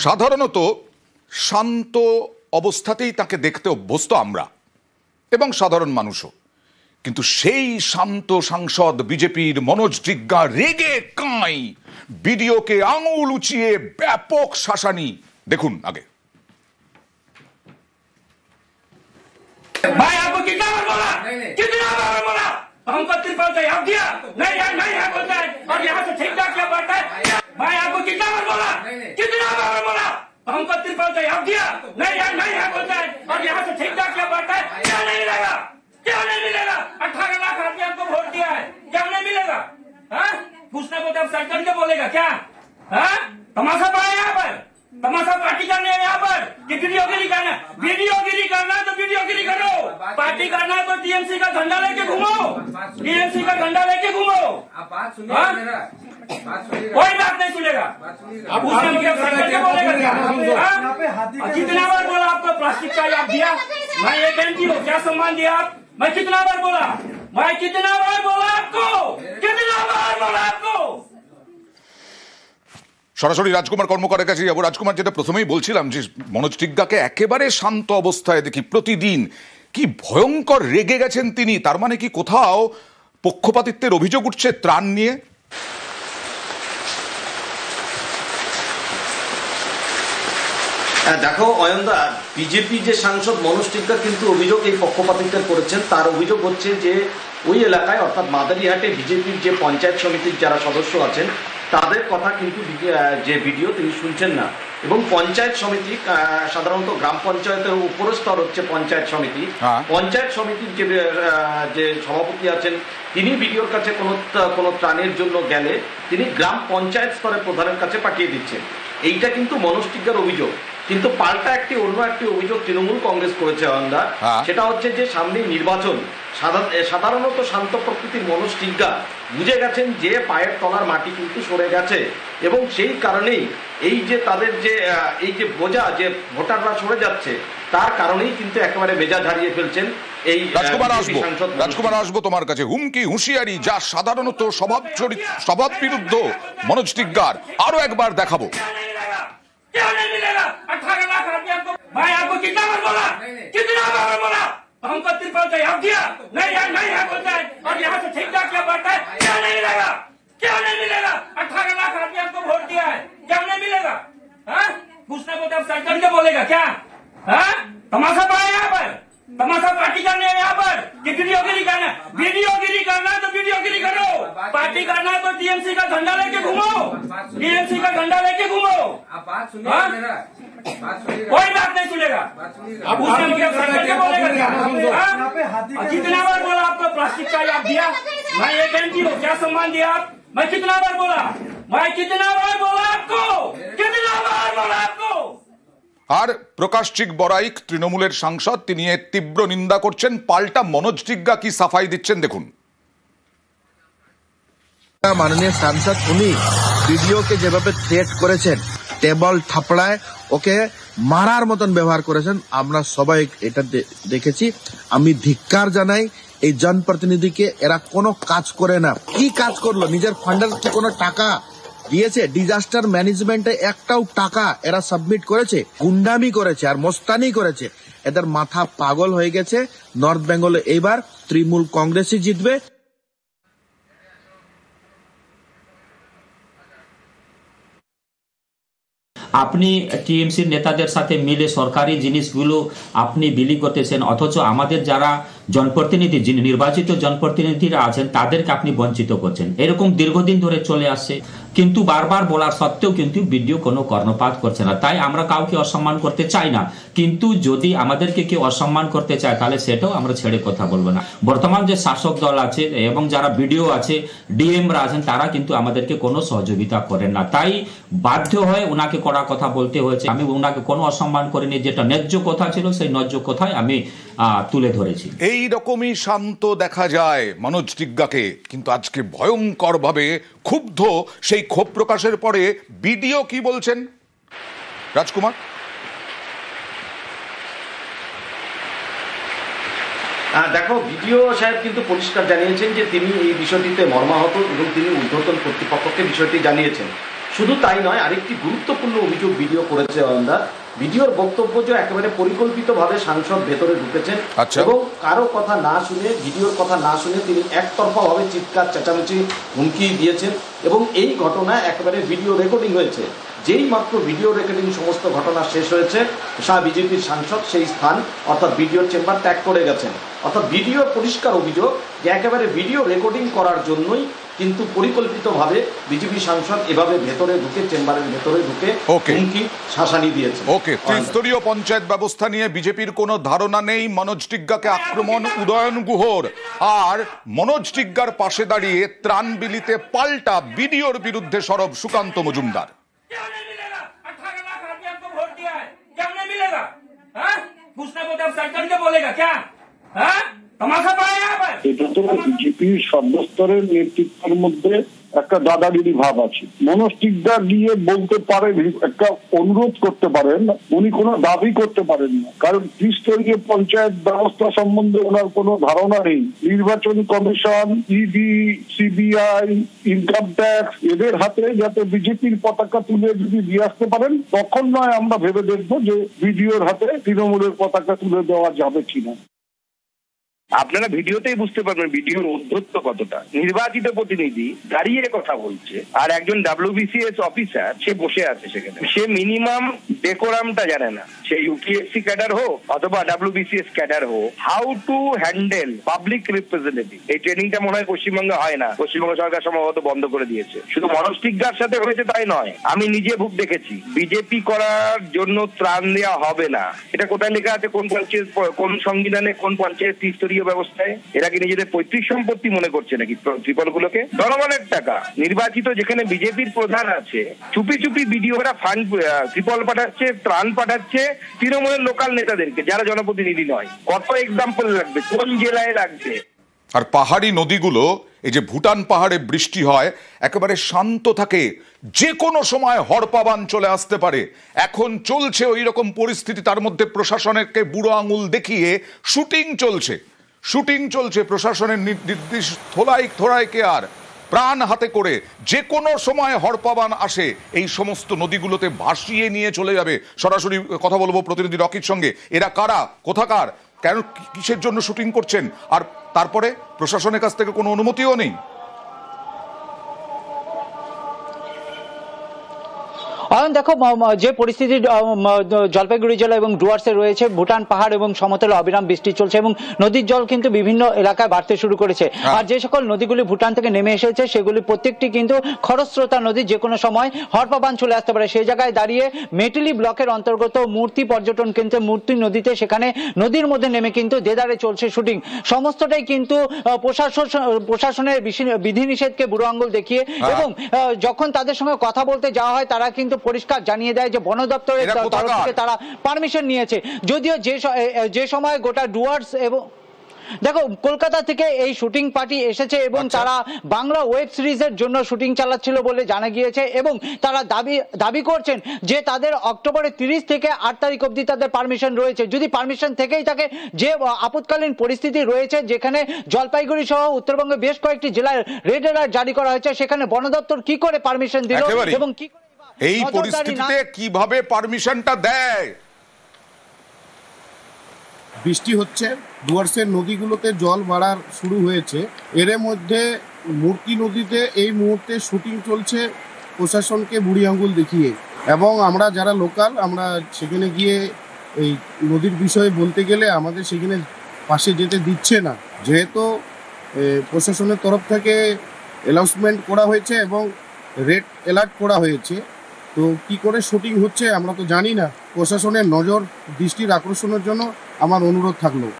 সাধারণত শান্ত অবস্থাতেই তাকে দেখতে অভ্যস্ত আমরা এবং সাধারণ মানুষও, কিন্তু সেই শান্ত সাংসদ বিজেপির মনোজ টিগ্গা রেগে কাঁই, ভিডিওকে আঙুল উঁচিয়ে ব্যাপক শাসানি। দেখুন আগে। भाई आपको कितना बार बोला, कितना बार बोला हमको त्रिपल तैयार दिया, नहीं है नहीं है बोलता है और यहाँ से ठीक ठाक क्या बढ़ता है। भाई आपको कितना बार बोला, कितना बार बोला हमको त्रिपल तैयार दिया, नहीं है नहीं है बोलता है और यहाँ से ठीक ठाक क्या बढ़ता है। क्या नहीं मिलेगा, क्या नहीं मिलेगा। 18 लाख आदमी आपको वोट दिया है, क्या नहीं मिलेगा। पूछना को तब सर करके बोलेगा क्या। तमाशा पड़ा यहाँ पर, तमाशा पार्टी करने यहाँ पर कि वीडियोगिरी करना, वीडियोगिरी करना तो वीडियोगिरी करो, पार्टी करना तो टीएमसी का झंडा लेके घूमो, टीएमसी का झंडा लेके घूमो। कोई बात नहीं सुनेगा। कितना बार बोला आपको प्लास्टिक का याद दिया, मैं ये एमपी हो, क्या सम्मान दिया आप। मैं कितना बार बोला, मैं कितना बार बोला आपको, कितना बार बोला आपको। সরাসরি রাজকুমার কর্মকারের কাছে যাবো। রাজকুমার, যেটা প্রথমেই বলছিলাম যে মনোজ টিগ্গাকে একেবারে শান্ত অবস্থায় দেখি প্রতিদিন, কি ভয়ঙ্কর রেগে গেছেন তিনি। তার মানে কি কোথাও পক্ষপাতিত্বের অভিযোগ উঠছে ত্রাণ নিয়ে? দেখো অয়নদা, বিজেপি যে সাংসদ মনোজ টিগ্গা কিন্তু অভিযোগ এই পক্ষপাতিত্বের করেছেন। তার অভিযোগ হচ্ছে যে ওই এলাকায় অর্থাৎ মাদারিহাটে বিজেপির যে পঞ্চায়েত সমিতির যারা সদস্য আছেন তাদের কথা কিন্তু যে ভিডিও তিনি শুনছেন না। এবং পঞ্চায়েত সমিতি সাধারণত গ্রাম পঞ্চায়েতের উপরের স্তর হচ্ছে পঞ্চায়েত সমিতি। পঞ্চায়েত সমিতির যে সভাপতি আছেন তিনি ভিডিওর কাছে কোনো ত্রাণের জন্য গেলে তিনি গ্রাম পঞ্চায়েত স্তরের প্রধানের কাছে পাঠিয়ে দিচ্ছেন। এইটা কিন্তু মনোজ টিগ্গার অভিযোগ। কিন্তু পাল্টা অন্য একটি অভিযোগ তৃণমূল কংগ্রেস করেছে অয়নদা, সেটা হচ্ছে যে সামনে নির্বাচন, সাধারণত শান্ত প্রকৃতির মনোজ টিগ্গা বুঝে গেছেন যে পায়ের তলার মাটি কিন্তু সরে গেছে এবং সেই কারণেই এই যে তাদের যে এই যে বোঝা যে ভোটাররা সরে যাচ্ছে তার কারণেই কিন্তু একেবারে মেজাজ হারিয়ে ফেলছেন এই রাজকুমার। আসবো তোমার কাছে। হুমকি হুঁশিয়ারি যা সাধারণত স্বভাব বিরুদ্ধ মনোজ টিগ্গার, আরো একবার দেখাবো। क्या नहीं मिलेगा। 18 लाख आदमी आपको, भाई आपको कितना बार बोला, कितना बार बोला हमको त्रिपल तैयार दिया, नहीं है नहीं है बोलता है और यहाँ से ठीक ठाक क्या बढ़ता है। क्या नहीं मिलेगा, क्या नहीं मिलेगा। 18 लाख आदमी आपको वोट दिया है, क्या नहीं मिलेगा। पूछना को तब सर करके बोलेगा क्या। तमाशा पड़ा यहाँ पर, तमाशा पार्टी करने यहाँ पर कि वीडियोगिरी करना, वीडियोगिरी करना तो वीडियोगिरी करो, पार्टी करना तो टीएमसी का झंडा लेके घूमो, टीएमसी का झंडा लेके घूमो। कोई बात नहीं सुनेगा। कितना बार बोला आपको प्लास्टिक का याद दिया, मैं ये एमपी हो, क्या सम्मान दिया आप। मैं कितना बार बोला, मैं कितना बार बोला आपको, कितना बार बोला आपको। আর প্রকাশ চিক বরাইক তৃণমূলের সাংসদ, তিনি এর তীব্র নিন্দা করছেন। পাল্টা মনোজ টিগ্গা কি সাফাই দিচ্ছেন দেখুন। মাননীয় সাংসদ উনি ভিডিওকে যেভাবে থ্রেট করেছেন, টেবল থাপড়ায় ওকে মারার মতন ব্যবহার করেছেন, আমরা সবাই এটা দেখেছি। আমি ধিক্কার জানাই এই জনপ্রতিনিধিকে। এরা কোনো কাজ করে না। কি কাজ করলো? নিজের ফান্ডের কি কোনো টাকা দিয়েছে? ডিজাস্টার ম্যানেজমেন্টে একটাও টাকা এরা সাবমিট করেছে? গুন্ডামি করেছে আর মস্তানি করেছে। এদের মাথা পাগল হয়ে গেছে। নর্থ বেঙ্গলে এইবার তৃণমূল কংগ্রেসই জিতবে। আপনি টিএমসির নেতাদের সাথে মিলে সরকারি জিনিসগুলো আপনি বিলি করতেছেন, অথচ আমাদের যারা জনপ্রতিনিধি, যিনি নির্বাচিত জনপ্রতিনিধিরা আছেন তাদেরকে আপনি বঞ্চিত করছেন। এরকম দীর্ঘদিন ধরে চলে আসছে, কিন্তু বারবার বলার সত্ত্বেও কিন্তু ভিডিও কোনো কর্ণপাত করছে না। তাই আমরা কাউকে অসম্মান করতে চাই না, কিন্তু যদি আমাদেরকে কেউ অসম্মান করতে চায় তাহলে সেটাও আমরা ছেড়ে কথা বলবো না। বর্তমান যে শাসক দল আছে এবং যারা ভিডিও আছে, ডিএমরা আছেন, তারা কিন্তু আমাদেরকে কোনো সহযোগিতা করেন না। তাই বাধ্য হয়ে ওনাকে কড়া কথা বলতে হয়েছে। আমি ওনাকে কোনো অসম্মান করিনি, যেটা ন্যায্য কথা ছিল সেই ন্যায্য কথাই আমি তুলে ধরেছি। এই রকমই শান্ত দেখা যায় মনোজ টিগ্গাকে, কিন্তু আজকে ভয়ঙ্কর ভাবে ক্ষুব্ধ। সেই ক্ষোভ প্রকাশের পরে ভিডিও কি বলছেন রাজকুমার? দেখো, ভিডিও সাহেব কিন্তু পরিষ্কার জানিয়েছেন যে তিনি এই বিষয়টিতে মর্মাহত এবং তিনি ঊর্ধ্বতন কর্তৃপক্ষকে বিষয়টি জানিয়েছেন। শুধু তাই নয়, আরেকটি গুরুত্বপূর্ণ অভিযোগ ভিডিও করেছে অয়নদা। ভিডিওর বক্তব্য যে একেবারে পরিকল্পিতভাবে সাংসদ ভেতরে ঢুকেছেন এবং কারো কথা না শুনে, ভিডিওর কথা না শুনে তিনি একতরফাভাবে চিৎকার চেঁচামেচি হুমকি দিয়েছেন এবং এই ঘটনা একেবারে ভিডিও রেকর্ডিং হয়েছে। যেই মাত্র ভিডিও রেকর্ডিং সমস্ত ঘটনা শেষ হয়েছে, বিজেপির সাংসদ সেই স্থান অর্থাৎ ভিডিওর চেম্বার ত্যাগ করে গেছেন। অর্থাৎ ভিডিওর পরিষ্কার অভিযোগ যে একেবারে ভিডিও রেকর্ডিং করার জন্যই কিন্তু পরিকল্পিতভাবে বিজেপি সাংসদ এভাবে ভেতরে ঢুকে, চেম্বারের ভেতরে ঢুকে হুমকি শাসানি দিয়েছে। ওকে, ত্রিস্তরীয় পঞ্চায়েত ব্যবস্থা নিয়ে বিজেপির কোনো ধারণা নেই। মনোজ টিগ্গাকে আক্রমণ উদয়ন গুহর, আর মনোজ টিগ্গার পাশে দাঁড়িয়ে ত্রাণ বিলিতে পাল্টা বিডিওর বিরুদ্ধে সরব সুকান্ত মজুমদার। क्यों नहीं मिलेगा? 18 लाख आदमी हमको वोट दिया है, क्यों नहीं मिलेगा? हाँ? पूछना को जब सरकार के बोलेगा क्या? हाँ? तमाशा पाया यहाँ पर? এটা তো বিজেপির সর্বস্তরের নেতৃত্বের মধ্যে একটা দাদাগিরি ভাব আছে। মনোজ টিগ্গা গিয়ে বলতে পারেন, একটা অনুরোধ করতে পারেন, উনি কোনো দাবি করতে পারেন না, কারণ ত্রিস্তরীয় পঞ্চায়েত ব্যবস্থা সম্বন্ধে ওনার কোনো ধারণা নেই। নির্বাচন commission, ED, CBI, income tax এদের হাতে যাতে বিজেপির পতাকা তুলে যদি দিয়ে আসতে পারেন, তখন নয় আমরা ভেবে দেখবো যে ভিডিওর হাতে তৃণমূলের পতাকা তুলে দেওয়া যাবে কিনা। আপনারা ভিডিওতেই বুঝতে পারবেন ভিডিওর অধ্যত্ব কতটা। নির্বাচিত প্রতিনিধি দাঁড়িয়ে কথা বলছে আর একজন WBCS অফিসার সে বসে আছে সেখানে, সে মিনিমাম ডেকোরামটা জানে না। সে UPSC ক্যাডার হোক অথবা WBCS ক্যাডার হোক, how to handle public representative, এই ট্রেনিংটা মনে হয় পশ্চিমবঙ্গে হয় না। পশ্চিমবঙ্গ সরকার সম্ভবত বন্ধ করে দিয়েছে। শুধু মনোজ টিগ্গার সাথে হয়েছে তাই নয়, আমি নিজে ভুগ দেখেছি। বিজেপি করার জন্য ত্রাণ দেওয়া হবে না, এটা কোথায় লেখা আছে? কোন পঞ্চায়েত, কোন সংবিধানে, কোন পঞ্চায়েত ত্রিস্তরীয় ব্যবস্থায়? এরা কি নিজেদের পৈতৃক সম্পত্তি মনে করছে নাকি ত্রিপলগুলোকে? জনগণের টাকা, নির্বাচিত যেখানে বিজেপির প্রধান আছে, চুপি চুপি বিডিওরা ফান্ড ত্রিপল পাঠাচ্ছে, ত্রাণ পাঠাচ্ছে তৃণমূলের লোকাল নেতাদেরকে যারা জনপ্রতিনিধি নয়। কত এক্সাম্পল লাগবে, কোন জেলায় লাগবে? আর পাহাড়ি নদীগুলো, এই যে ভুটান পাহাড়ে বৃষ্টি হয়, একেবারে শান্ত থাকে, যে কোনো সময় হড়পাবান চলে আসতে পারে। এখন চলছে ওই রকম পরিস্থিতি, তার মধ্যে প্রশাসনকে বুড়ো আঙুল দেখিয়ে শুটিং চলছে প্রশাসনের নির্দেশ থোড়াইকে আর প্রাণ হাতে করে যে কোনো সময় হড়পাবান আসে এই সমস্ত নদীগুলোতে ভাসিয়ে নিয়ে চলে যাবে। সরাসরি কথা বলবো প্রতিনিধি রকির সঙ্গে। এরা কারা, কোথাকার, কেন, কিসের জন্য শুটিং করছেন, আর তারপরে প্রশাসনের কাছ থেকে কোনো অনুমতিও নেই। দেখো, যে পরিস্থিতি জলপাইগুড়ি জেলা এবং ডুয়ার্সে রয়েছে, ভুটান পাহাড় এবং সমতলে অবিরাম বৃষ্টি চলছে এবং নদীর জল কিন্তু বিভিন্ন এলাকায় বাড়তে শুরু করেছে। আর যে সকল নদীগুলি ভুটান থেকে নেমে এসেছে সেগুলি প্রত্যেকটি কিন্তু খরস্রোতা নদী, যে কোনো সময় হড়পাবান চলে আসতে পারে। সেই জায়গায় দাঁড়িয়ে মেটেলি ব্লকের অন্তর্গত মূর্তি পর্যটন কেন্দ্রে মূর্তি নদীতে, সেখানে নদীর মধ্যে নেমে কিন্তু দেদারে চলছে শুটিং। সমস্তটাই কিন্তু প্রশাসনের বিধিনিষেধকে বুড়ো আঙ্গুল দেখিয়ে, এবং যখন তাদের সঙ্গে কথা বলতে যাওয়া হয় তারা কিন্তু পরিষ্কার জানিয়ে দেয় যে বন দপ্তরের তরফ থেকে তারা পারমিশন নিয়েছে। যদিও যে সময় গোটা ডুয়ার্স এবং দেখো কলকাতা থেকে এই শুটিং পার্টি এসেছে এবং তারা বাংলা ওয়েব সিরিজের জন্য শুটিং চালাচ্ছিল বলে জানা গিয়েছে, এবং তারা দাবি করছেন যে তাদের অক্টোবরের 30 থেকে 8 তারিখ অবধি তাদের পারমিশন রয়েছে। যদি পারমিশন থেকেই থাকে, যে আপৎকালীন পরিস্থিতি রয়েছে যেখানে জলপাইগুড়ি সহ উত্তরবঙ্গের বেশ কয়েকটি জেলায় রেড অ্যালার্ট জারি করা হয়েছে, সেখানে বন দপ্তর কি করে পারমিশন দিল এবং কি এই পরিস্থিতিতে কিভাবে পারমিশনটা দেয়? বৃষ্টি হচ্ছে, ডুয়ার্সের নদীগুলোতে জল বাড়ার শুরু হয়েছে। এর মধ্যে মূর্তি নদীতে এই মুহূর্তে শুটিং চলছে প্রশাসনকে বুড়ি আঙ্গুল দেখিয়ে, এবং আমরা যারা লোকাল, আমরা সেখানে গিয়ে এই নদীর বিষয়ে বলতে গেলে আমাদের সেখানে পাশে যেতে দিচ্ছে না, যেহেতু প্রশাসনের তরফ থেকে অ্যানাউন্সমেন্ট করা হয়েছে এবং রেড অ্যালার্ট করা হয়েছে। তো কি করে শুটিং হচ্ছে আমরা তো জানি না। প্রশাসনের নজর দৃষ্টির আকর্ষণের জন্য আমার অনুরোধ থাকলো।